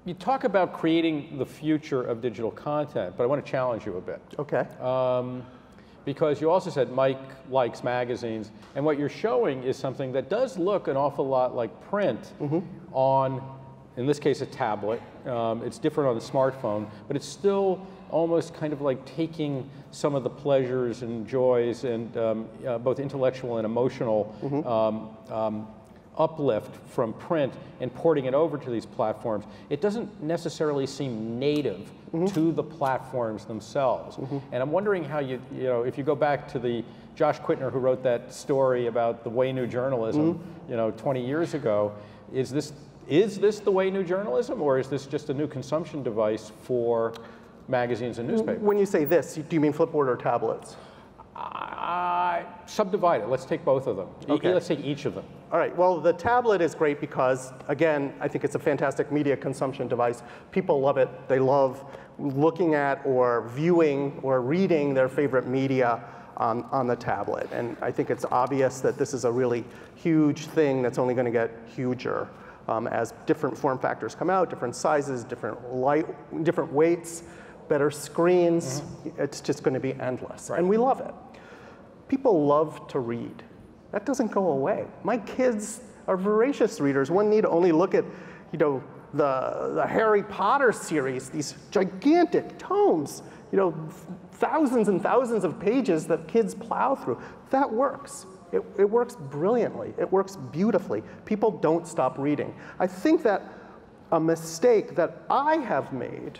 You talk about creating the future of digital content, but I want to challenge you a bit. Okay. Because you also said Mike likes magazines, and what you're showing is something that does look an awful lot like print on, in this case, a tablet. It's different on a smartphone, but it's still almost kind of like taking some of the pleasures and joys and both intellectual and emotional uplift from print and porting it over to these platforms. It doesn't necessarily seem native to the platforms themselves. And I'm wondering how if you go back to the Josh Quittner who wrote that story about the way new journalism, 20 years ago, is this the way new journalism, or is this just a new consumption device for magazines and newspapers? When you say this, do you mean Flipboard or tablets? Subdivide it. Let's take both of them. Okay. Let's take each of them. All right. Well, the tablet is great because, again, I think it's a fantastic media consumption device. People love it. They love looking at or viewing or reading their favorite media on the tablet. And I think it's obvious that this is a really huge thing that's only going to get huger as different form factors come out, different sizes, different weights, better screens. It's just going to be endless. Right. And we love it. People love to read. That doesn't go away. My kids are voracious readers. One need only look at, the Harry Potter series, these gigantic tomes, thousands and thousands of pages that kids plow through. That works. It works brilliantly. It works beautifully. People don't stop reading. I think that a mistake that I have made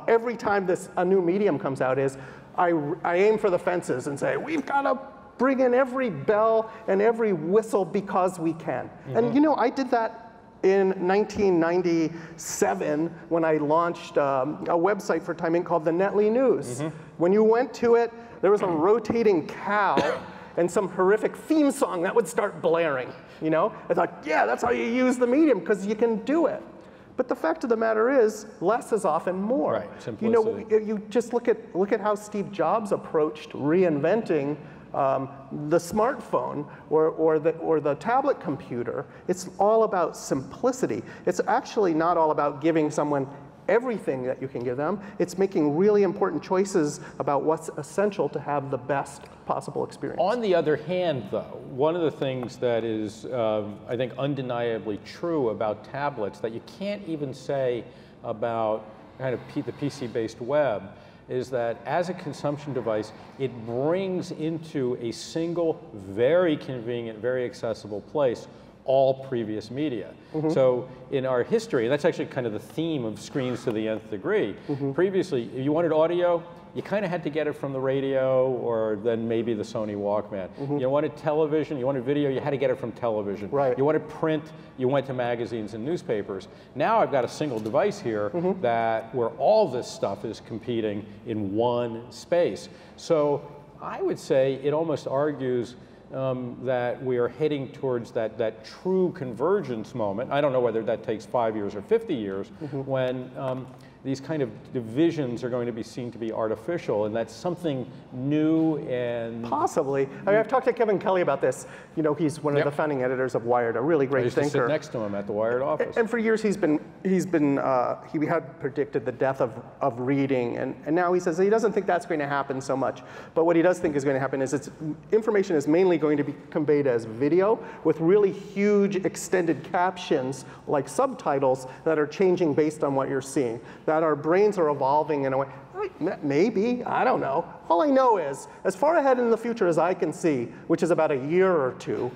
every time a new medium comes out is I aim for the fences and say, we've got to bring in every bell and every whistle because we can. And I did that in 1997 when I launched a website for Time Inc. called the Netley News. When you went to it, there was a rotating cow and some horrific theme song that would start blaring. I thought, yeah, that's how you use the medium, because you can do it. But the fact of the matter is, less is often more. Right, simplicity. You just look at how Steve Jobs approached reinventing the smartphone or the tablet computer. It's all about simplicity. It's actually not all about giving someone everything that you can give them. It's making really important choices about what's essential to have the best possible experience. On the other hand, though, one of the things that is, I think, undeniably true about tablets that you can't even say about kind of the PC-based web is that as a consumption device, it brings into a single, very convenient, very accessible place all previous media. So in our history, and that's actually kind of the theme of screens to the nth degree, previously, if you wanted audio, you kind of had to get it from the radio or then maybe the Sony Walkman. You wanted television, you wanted video, you had to get it from television. Right. You wanted print, you went to magazines and newspapers. Now I've got a single device here where all this stuff is competing in one space. So I would say it almost argues that we are heading towards that true convergence moment. I don't know whether that takes 5 years or 50 years, when these kind of divisions are going to be seen to be artificial, and that's something new and... Possibly. I mean, I've talked to Kevin Kelly about this. He's one of the founding editors of Wired, a really great thinker. I used to sit next to him at the Wired office. And for years he had predicted the death of reading, and now he says he doesn't think that's going to happen so much. But what he does think is going to happen is information is mainly going to be conveyed as video with really huge extended captions like subtitles that are changing based on what you're seeing. That our brains are evolving in a way, maybe, I don't know. All I know is, as far ahead in the future as I can see, which is about a year or two,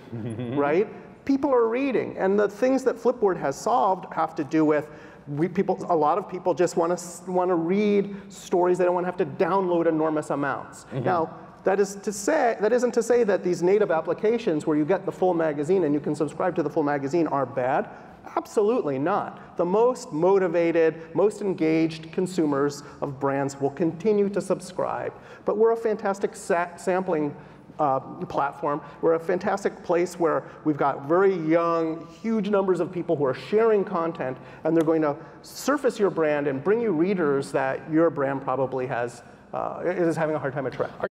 right? People are reading, and the things that Flipboard has solved have to do with a lot of people just want to read stories. They don't want to have to download enormous amounts. Now, that isn't to say that these native applications where you get the full magazine and you can subscribe to the full magazine are bad. Absolutely not. The most motivated, most engaged consumers of brands will continue to subscribe. But we're a fantastic sampling platform. We're a fantastic place where we've got very young, huge numbers of people who are sharing content, and they're going to surface your brand and bring you readers that your brand probably is having a hard time attracting.